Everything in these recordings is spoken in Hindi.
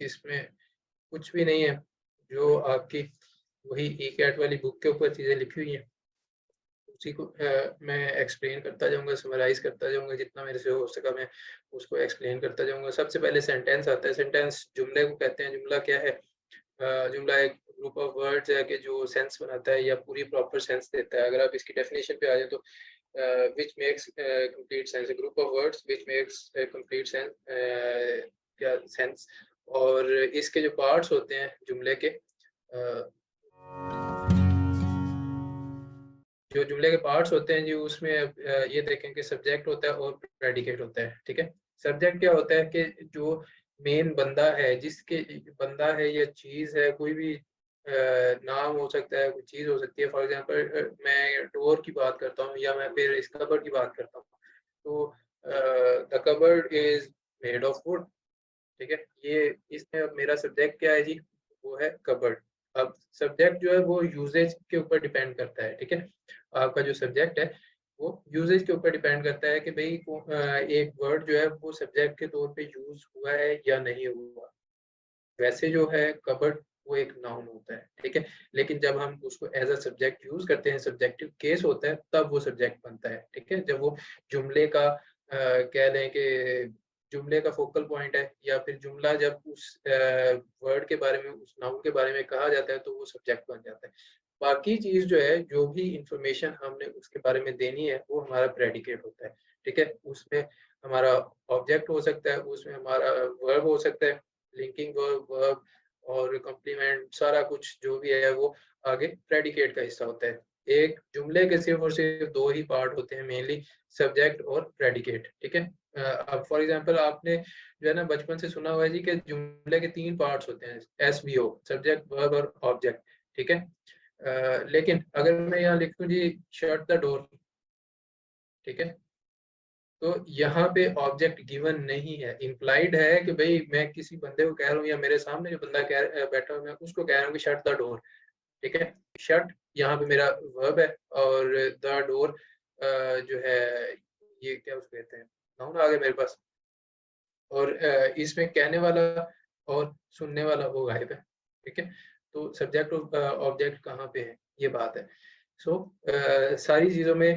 इसमें कुछ भी नहीं है, जो आपकी वही ई-कैट वाली बुक के ऊपर चीज़ें लिखी हुई हैं, उसी को मैं एक्सप्लेन करता जाऊँगा, समराइज़ करता जाऊँगा, जितना मेरे से हो सका मैं उसको एक्सप्लेन करता जाऊँगा। सबसे पहले सेंटेंस आता है, सेंटेंस जुमले को कहते हैं। जुमला क्या है? जुमला एक ग्रुप ऑफ वर्ड्स है कि जो सेंस बनाता है या पूरी प्रॉपर सेंस देता है। अगर आप इसकी डेफिनेशन पे आ जाए तो which makes complete sense, a group of words which makes complete sense, क्या सेंस। और इसके जो पार्ट्स होते हैं जुमले के, जो जुमले के पार्ट्स होते हैं जी, उसमें ये देखें कि सब्जेक्ट होता है और प्रेडिकेट होता है, ठीक है। सब्जेक्ट क्या होता है कि जो मेन बंदा है, जिसके बंदा है या चीज़ है, कोई भी नाम हो सकता है, कोई चीज़ हो सकती है। फॉर एग्जांपल मैं डोर की बात करता हूँ या मैं फिर इस कबर्ड की बात करता हूँ, तो the cupboard is made of would, ठीक है। ये इसमें अब मेरा सब्जेक्ट क्या है जी, वो है कबर्ड। अब सब्जेक्ट जो है वो यूजेज के ऊपर डिपेंड करता है, ठीक है। आपका जो सब्जेक्ट है वो यूजेज के ऊपर डिपेंड करता है कि भाई एक वर्ड जो है वो सब्जेक्ट के तौर पे यूज हुआ है या नहीं हुआ। वैसे जो है कबर्ड वो एक नाउन होता है, ठीक है। लेकिन जब हम उसको एज अ सब्जेक्ट यूज करते हैं, सब्जेक्टिव केस होता है, तब वो सब्जेक्ट बनता है, ठीक है। जब वो जुमले का कह लें कि जुमले का फोकल पॉइंट है, या फिर जुमला जब उस वर्ड के बारे में, उस नाउन के बारे में कहा जाता है, तो वो सब्जेक्ट बन जाता है। बाकी चीज जो है, जो भी इंफॉर्मेशन हमने उसके बारे में देनी है, वो हमारा प्रेडिकेट होता है, ठीक है। उसमें हमारा ऑब्जेक्ट हो सकता है, उसमें हमारा वर्ब हो सकता है, लिंकिंग वर्ब, वर्ब और कॉम्प्लीमेंट, सारा कुछ जो भी है वो आगे प्रेडिकेट का हिस्सा होता है। एक जुमले के सिर्फ और सिर्फ दो ही पार्ट होते हैं मेनली, सब्जेक्ट और प्रेडिकेट, ठीक है। अब फॉर एग्जांपल आपने जो है ना बचपन से सुना हुआ है जी कि जुमले के तीन पार्ट्स होते हैं, एसवीओ, सब्जेक्ट वर्ब और ऑब्जेक्ट, ठीक है। लेकिन अगर मैं यहाँ लिख दूं जी शट द डोर, ठीक है, तो यहाँ पे ऑब्जेक्ट गिवन नहीं है, इम्प्लाइड है कि भाई मैं किसी बंदे को कह रहा हूँ, या मेरे सामने जो बंदा बैठा हुआ है, मैं उसको कह रहा हूँ कि शट द डोर, ठीक है। शट यहाँ पे मेरा वर्ब है, और द डोर जो है ये क्या उसको कहते हैं, नाउन आ गया मेरे पास। और इसमें कहने वाला और सुनने वाला वो गायब है, ठीक है। तो सब्जेक्ट और ऑब्जेक्ट कहाँ पे है, ये बात है। सो सारी चीज़ों में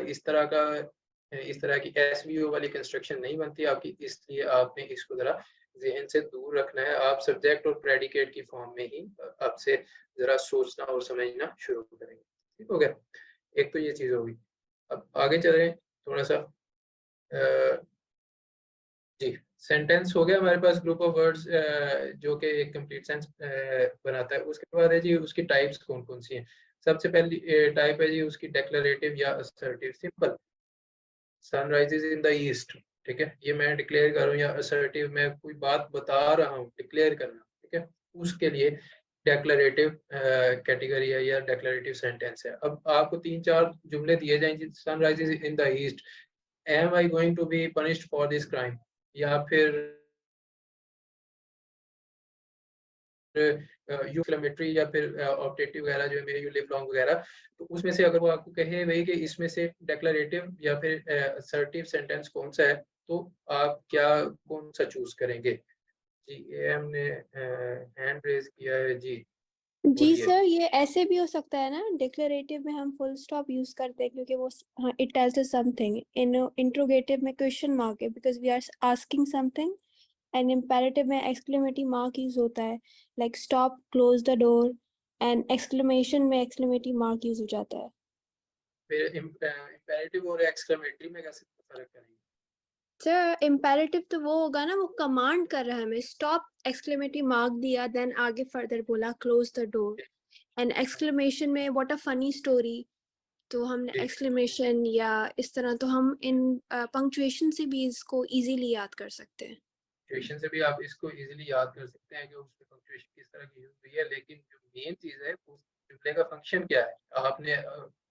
इस तरह की एसवीओ वाली कंस्ट्रक्शन नहीं बनती आपकी, इसलिए आपने इसको ज़रा ज़हन से दूर रखना है। आप सब्जेक्ट और प्रेडिकेट की फॉर्म में ही अब से ज़रा सोचना और समझना शुरू करेंगे, ठीक हो गया। एक तो ये चीज़ होगी। अब आगे चल रहे हैं थोड़ा सा। जी, सेंटेंस हो गया हमारे पास, ग्रुप ऑफ वर्ड्स जो कि एक कंप्लीट सेंस बनाता है। उसके बाद है जी उसकी टाइप्स कौन कौन सी हैं। सबसे पहली टाइप है जी उसकी डेक्लरेटिव या assertive. Simple, sunrises in the east, ठीक है, ये मैं डिक्लेयर कर रहा हूँ। या असर्टिव, मैं कोई बात बता रहा हूँ, डिक्लेयर करना, ठीक है, उसके लिए डेक्लरेटिव कैटेगरी है या डेक्लरेटिव सेंटेंस है। अब आपको तीन चार जुमले दिए जाएंगे, sunrises in the east, am I going to be punished for this crime, या फिर यूफ्लेमेटरी, या फिर ऑप्टेटिव वगैरह जो है मेरे, यू लिव लॉन्ग वगैरह। तो उसमें से अगर वो आपको कहे भाई कि इसमें से डेक्लरेटिव या फिर असर्टिव सेंटेंस कौन सा है, तो आप क्या कौन सा चूज करेंगे। जी, एम ने हैंड रेज किया है जी, जी बोलिए। सर, ये ऐसे भी हो सकता है ना, डिक्लेरेटिव में हम फुल स्टॉप यूज करते हैं क्योंकि वो it tells us something. In interrogative में क्वेश्चन मार्क है because we are asking something. And imperative में एक्सक्लेमेटिव मार्क यूज होता है, like stop, close the door. And exclamation में एक्सक्लेमेटिव मार्क यूज हो जाता है। फिर इम्पेरेटिव और एक्सक्लेमेटरी में कैसे फर्क करेंगे। सर इम्पेरेटिव तो वो होगा ना, वो कमांड कर रहा है हमें, स्टॉप, एक्सक्लेमेटिव मार्क दिया, देन आगे फर्दर बोला close the door. And exclamation में व्हाट अ फनी स्टोरी, तो हमने जी, एक्सक्लेमेशन या इस तरह, तो हम इन पंक्चुएशन से भी इसको इजीली याद कर सकते हैं। सिचुएशन से भी आप इसको इजीली याद कर सकते हैं कि उसमें पंक्चुएशन किस तरह की यूज हुई है। लेकिन जो मेन चीज है उस जुमले का फंक्शन क्या है, आपने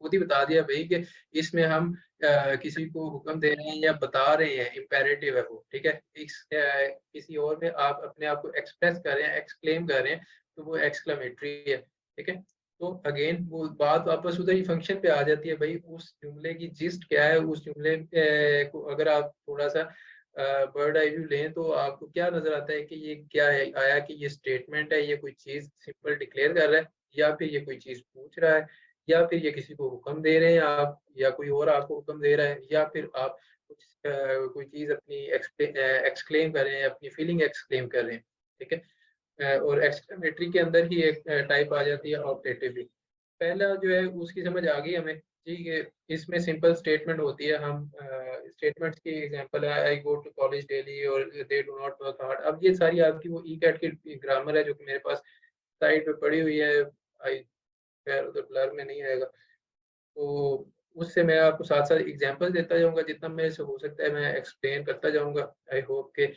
खुद ही बता दिया भाई कि इसमें हम किसी को हुक्म दे रहे हैं या बता रहे हैं, इम्पेरेटिव है वो, ठीक है। किसी और में आप अपने आप को एक्सप्रेस कर रहे हैं, एक्सक्लेम कर रहे हैं, तो वो एक्सक्लेमेटरी है, ठीक है। तो अगेन वो बात वापस उधर ही फंक्शन पे आ जाती है भाई, उस जुमले की जिस्ट क्या है, उस जुमले को अगर आप थोड़ा सा बर्ड आई व्यू लें तो आपको क्या नजर आता है कि ये क्या है, आया कि ये स्टेटमेंट है, ये कोई चीज सिंपल डिक्लेयर कर रहा है, या फिर ये कोई चीज पूछ रहा है, या फिर ये किसी को हुक्म दे रहे हैं आप, या कोई और आपको हुक्म दे रहा है, या फिर आप कुछ कोई चीज अपनी एक्सक्लेम कर रहे हैं, अपनी फीलिंग एक्सक्लेम कर रहे हैं, ठीक है। और एक्सक्लेमेटरी के अंदर ही एक टाइप आ जाती है ऑब्जेक्टिव भी। पहला जो है उसकी समझ आ गई हमें, ठीक है। इसमें सिंपल स्टेटमेंट होती है, हम स्टेटमेंट्स की एग्जांपल है, आई गो टू कॉलेज डेली और they do not work hard. अब ये सारी आपकी वो ई कैट की ग्रामर है जो कि मेरे पास साइड पे पड़ी हुई है, आई खैर उधर ब्लर में नहीं आएगा, तो उससे मैं आपको साथ साथ एग्जांपल देता जाऊंगा, जितना मेरे से हो सकता है मैं एक्सप्लेन करता जाऊंगा। आई होप के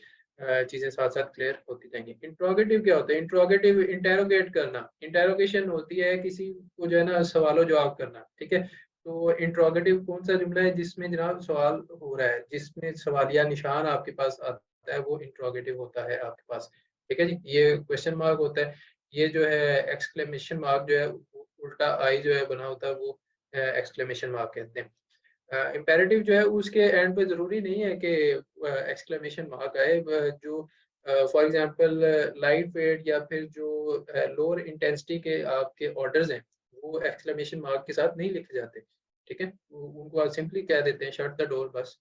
चीजें साथ साथ क्लियर होती जाएंगी। इंट्रोगेटिव क्या होता है? इंट्रोगेटिव इंटेरोगेट करना, इंटेरोगेशन होती है किसी को जो है ना सवालों जवाब करना, ठीक है। तो इंट्रोगेटिव कौन सा जुमला है जिसमें जनाब सवाल हो रहा है, जिसमें सवालिया निशान आपके पास आता है, वो इंट्रोगेटिव होता है आपके पास, ठीक है जी। ये क्वेश्चन मार्क होता है, ये जो है एक्सक्लेमेशन मार्क जो है उल्टा आई जो है बना होता है, वो एक्सक्लेमेशन मार्क कहते हैं। इम्पेरेटिव जो है उसके एंड पे जरूरी नहीं है कि एक्सक्लेमेशन मार्क आए, जो फॉर एग्जांपल लाइट वेट या फिर जो लोअर इंटेंसिटी के आपके ऑर्डर्स हैं वो एक्सक्लेमेशन मार्क के साथ नहीं लिखे जाते, ठीक है। उनको आप सिंपली कह देते हैं शट द डोर, बस।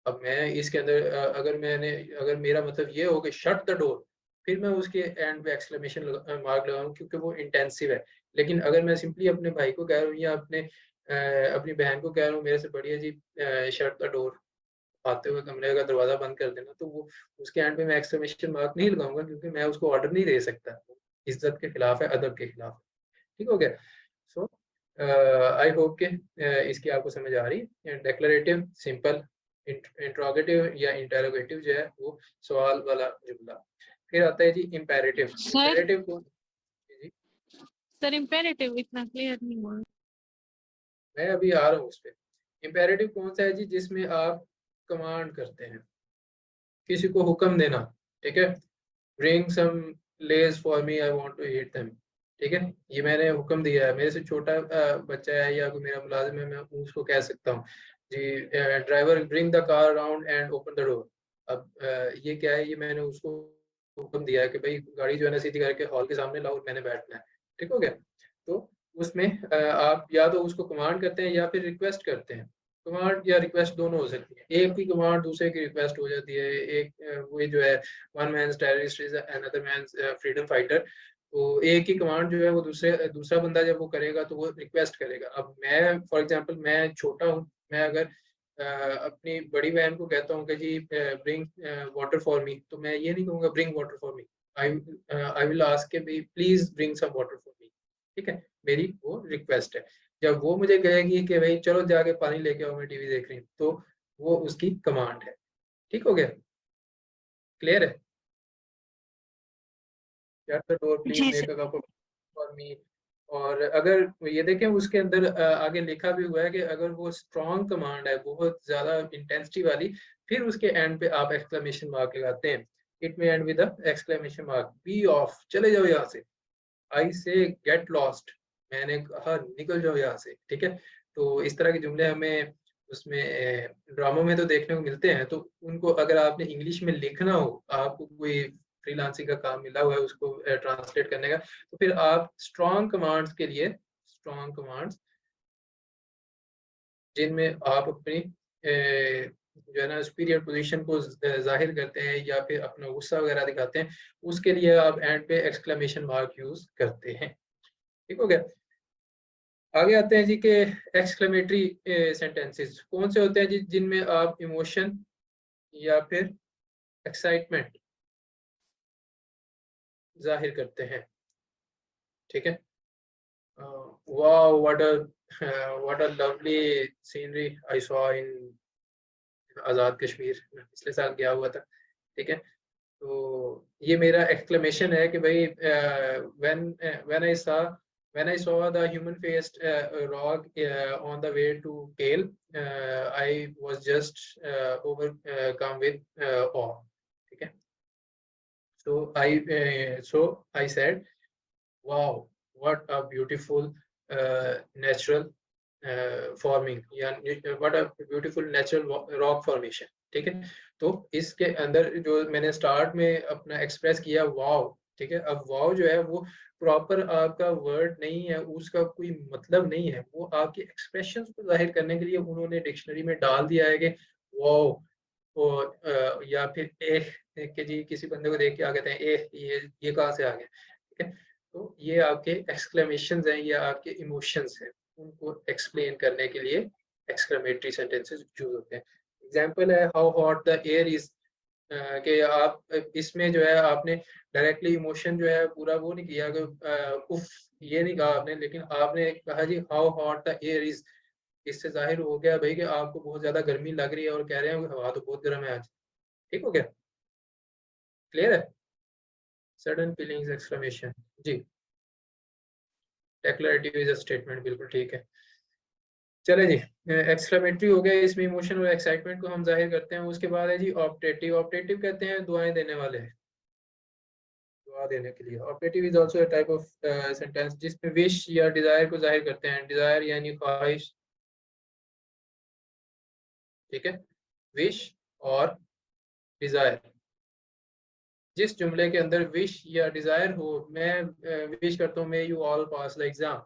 अब मैं इसके अंदर अगर मेरा मतलब ये हो कि शट द डोर, फिर मैं उसके एंड पे एक्सक्लेमेशन मार्क लगाऊं क्योंकि वो इंटेंसिव है। लेकिन अगर मैं सिंपली अपने भाई को कह रहा हूँ या अपनी बहन को कह रहा हूँ मेरे से बढ़िया जी शट द डोर, आते हुए कमरे का दरवाजा बंद कर देना, तो वो उसके एंड पे मैं एक्सक्लेमेशन मार्क नहीं लगाऊंगा क्योंकि मैं उसको ऑर्डर नहीं दे सकता, इज्जत के खिलाफ है, अदब के खिलाफ है। ठीक हो गया। सो आई होप के इसकी आपको समझ आ रही है। डिक्लेरेटिव सिंपल, इंट्रोगेटिव या इंटेरोगेटिव जो है वो सवाल वाला जुमला। फिर आता है जी इम्पेरेटिव। सर इम्पेरेटिव को जी सर इम्पेरेटिव इतना क्लियर नहीं हुआ। मैं अभी आ रहा हूँ उस पर। इम्पेरेटिव कौन सा है जी? जिसमें आप कमांड करते हैं, किसी को हुक्म देना, ठीक है। Bring some Lay's for me, I want to eat them, ठीक है। ये मैंने हुक्म दिया है, मेरे से छोटा बच्चा है या कोई मेरा मुलाजिम है, मैं उसको कह सकता हूँ जी driver bring the car around and open the door. अब ये क्या है, ये मैंने उसको हुक्म दिया है कि भाई गाड़ी जो है ना सीधी करके हॉल के सामने लाओ, मैंने बैठना है, ठीक हो गया। तो उसमें आप या तो उसको कमांड करते हैं या फिर रिक्वेस्ट करते हैं। कमांड या रिक्वेस्ट दोनों हो सकती है, एक की कमांड दूसरे की रिक्वेस्ट हो जाती है। एक वो जो है one man's terrorist is another man's freedom fighter, तो एक ही कमांड जो है वो दूसरा बंदा जब वो करेगा तो वो रिक्वेस्ट करेगा। अब मैं फॉर एग्जांपल मैं छोटा हूँ, मैं अगर अपनी बड़ी बहन को कहता हूँ कि जी ब्रिंग वाटर फॉर मी, तो मैं ये नहीं कहूँगा bring water for me, I I will ask के भी please bring some water for me, ठीक है। मेरी वो रिक्वेस्ट है। जब वो मुझे कहेगी कि भाई चलो जाके पानी लेके आओ मैं टीवी देख रही हूँ, तो वो उसकी कमांड है। ठीक हो गया, क्लियर है? शट द डोर, प्लीज जी make sir. A cup for me. और अगर ये देखें उसके अंदर आगे लिखा भी हुआ है कि अगर वो स्ट्रॉन्ग कमांड है, बहुत ज्यादा इंटेंसिटी वाली, फिर उसके एंड पे आप एक्सक्लेमेशन मार्क लगाते हैं। इट में end with exclamation mark, be off, चले जाओ यहाँ से। आई से गेट लॉस्ट, मैंने कहा निकल जाओ यहाँ से, ठीक है। तो इस तरह के जुमले हमें उसमें ड्रामों में तो देखने को मिलते हैं। तो उनको अगर आपने इंग्लिश में लिखना हो, आपको कोई फ्रीलांसिंग का काम मिला हुआ है उसको ट्रांसलेट करने का, तो फिर आप स्ट्रॉन्ग कमांड्स के लिए, स्ट्रॉन्ग कमांड्स जिनमें आप अपनी जो है ना सुपीरियर पोजीशन को जाहिर करते हैं या फिर अपना गुस्सा वगैरह दिखाते हैं, उसके लिए आप एंड पे एक्सक्लेमेशन मार्क यूज करते हैं। ठीक हो गया। आगे आते हैं जी के एक्सक्लेमेटरी सेंटेंसेस कौन से होते हैं जी? जिनमें आप इमोशन या फिर एक्साइटमेंट जाहिर करते हैं, ठीक है। Wow what a lovely scenery I saw in Azad Kashmir, मैं पिछले साल गया हुआ था, ठीक है। तो ये मेरा एक्सक्लेमेशन है कि भाई when I saw the human faced rock on the way to Kale, I was just overcome with awe, ठीक है। So I said, wow, what a beautiful natural forming, या what a beautiful natural rock formation, ठीक है। तो इसके अंदर जो मैंने स्टार्ट में अपना एक्सप्रेस किया वाव, ठीक है, अब वाव जो है वो प्रॉपर आपका वर्ड नहीं है, उसका कोई मतलब नहीं है, वो आपके एक्सप्रेशंस को जाहिर करने के लिए उन्होंने डिक्शनरी में डाल दिया है कि वाव, और या फिर कि जी किसी बंदे को देख के आ कहते हैं ये कहाँ से आ गया, ठीक है। तो ये आपके एक्सक्लेमेशंस हैं या आपके इमोशंस हैं, उनको एक्सप्लेन करने के लिए एक्सक्लेमेटरी सेंटेंसेस यूज होते हैं। एग्जांपल है how hot the air is, कि आप इसमें जो है आपने डायरेक्टली इमोशन जो है पूरा वो नहीं किया कि उफ, ये नहीं कहा आपने, लेकिन आपने कहा जी how hot the air is. इससे जाहिर हो गया भाई कि आपको बहुत ज्यादा गर्मी लग रही है और कह रहे हैं हवा तो बहुत गर्म है आज। ठीक हो गया, क्लियर है? सडन फीलिंग्स एक्सक्लेमेशन जी। डेक्लरेटिव इज अ स्टेटमेंट, बिल्कुल ठीक है। चले जी, एक्सक्लेमेटरी हो गया, इसमें इमोशन और एक्साइटमेंट को हम जाहिर करते हैं। उसके बाद है जी ऑप्टेटिव। ऑप्टेटिव कहते हैं दुआएं देने वाले, दुआ देने के लिए। Optative is also a type of sentence जिसमें विश या डिजायर को जाहिर करते हैं। डिजायर यानी ख्वाहिश, ठीक है, विश और डिजायर। जिस जुमले के अंदर विश या डिजायर हो, मैं विश करता हूँ may you all pass the exam,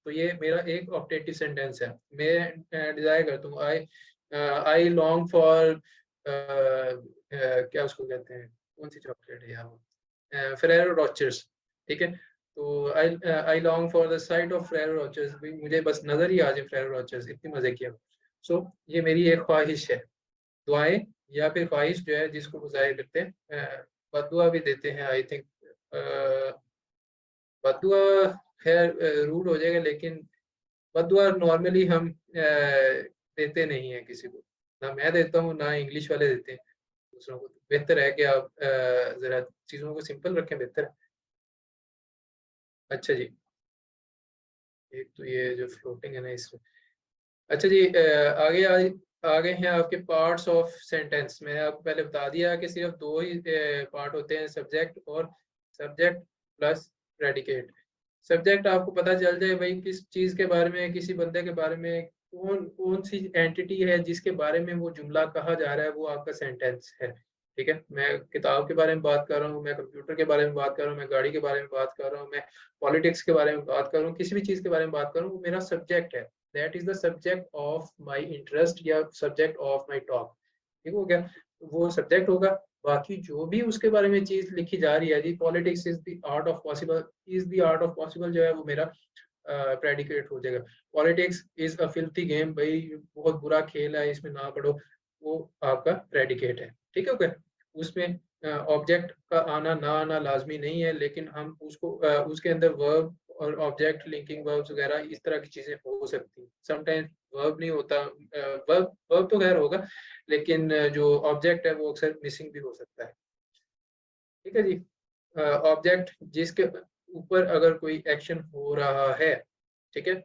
तो ये मेरा एक ऑप्टेटिव सेंटेंस है। मैं डिजायर करता हूँ, आई लॉन्ग फॉर, क्या उसको कहते हैं, कौन सी चॉकलेट है यार, फेरेरो रोचर्स, ठीक है। तो I long for the sight of Ferrero Rochers, मुझे बस नजर ही आ जाए फेरेरो रोचर्स, इतनी मजे किया। सो ये मेरी एक ख्वाहिश है। दुआएं या फिर ख्वाहिश जो है जिसको वो जाहिर करते हैं। बददुआ भी देते हैं आई थिंक, बददुआ खैर रूड हो जाएगा, लेकिन बददुआ नॉर्मली हम देते नहीं है किसी को, ना मैं देता हूँ ना इंग्लिश वाले देते हैं दूसरों को। बेहतर है कि आप जरा चीजों को सिंपल रखें, बेहतर है। अच्छा जी, एक तो ये जो फ्लोटिंग है ना इसमें। अच्छा जी, आगे हैं आपके पार्ट्स ऑफ सेंटेंस। मैंने आपको पहले बता दिया कि सिर्फ दो ही पार्ट होते हैं, सब्जेक्ट और सब्जेक्ट प्लस प्रेडिकेट। सब्जेक्ट आपको पता चल जाए भाई किस चीज के बारे में, किसी बंदे के बारे में, कौन कौन सी एंटिटी है जिसके बारे में वो जुमला कहा जा रहा है, वो आपका सेंटेंस है। ठीक है, मैं किताब के बारे में बात कर रहा हूँ, मैं कंप्यूटर के बारे में बात कर रहा हूँ, मैं गाड़ी के बारे में बात कर रहा हूँ, मैं पॉलिटिक्स के बारे में बात कर रहा हूँ, किसी भी चीज के बारे में बात कर रहा हूँ, वो मेरा सब्जेक्ट है। That is the subject of my interest या सब्जेक्ट ऑफ माई टॉक। ठीक हो गया, वो सब्जेक्ट होगा। बाकी जो भी उसके बारे में चीज लिखी जा रही है जी, politics is the art of possible, is the art of possible जो है वो मेरा प्रेडिकेट हो जाएगा। Politics is a filthy game, भाई बहुत बुरा खेल है, इसमें ना पढ़ो, वो आपका प्रेडिकेट है। ठीक है ओके, उसमें ऑब्जेक्ट का आना ना आना लाजमी नहीं है, लेकिन हम उसको उसके अंदर वर्ब और ऑब्जेक्ट लिंकिंग वर्ब्स वगैरह इस तरह की चीजें हो सकती हैं। समटाइम्स वर्ब नहीं होता, वर्ब वर्ब तो खैर होगा, लेकिन जो ऑब्जेक्ट है वो अक्सर मिसिंग भी हो सकता है। ठीक है जी, ऑब्जेक्ट जिसके ऊपर अगर कोई एक्शन हो रहा है, ठीक है,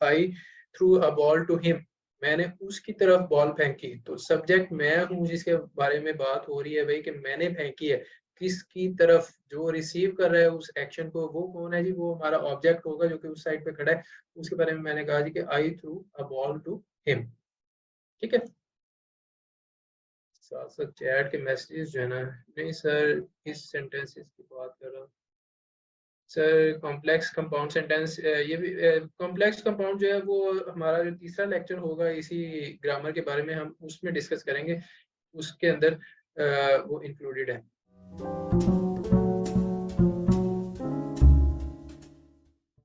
I threw a ball to him, मैंने उसकी तरफ बॉल फेंकी, तो सब्जेक्ट मैं हूँ जिसके बारे में बात हो रही है भाई कि मैंने फेंकी है। किसकी तरफ, जो रिसीव कर रहा है उस एक्शन को, वो कौन है जी, वो हमारा ऑब्जेक्ट होगा जो कि उस साइड पे खड़ा है। उसके बारे में मैंने कहा जी कि I threw a ball to him. ठीक है, साथ साथ चैट के मैसेजेस जो है ना, नहीं सर इस सेंटेंसेस की बात कर रहा हूँ सर। कॉम्प्लेक्स कंपाउंड सेंटेंस, ये भी कॉम्प्लेक्स कंपाउंड जो है वो हमारा जो तीसरा लेक्चर होगा इसी ग्रामर के बारे में, हम उसमें डिस्कस करेंगे, उसके अंदर वो इंक्लूडेड है।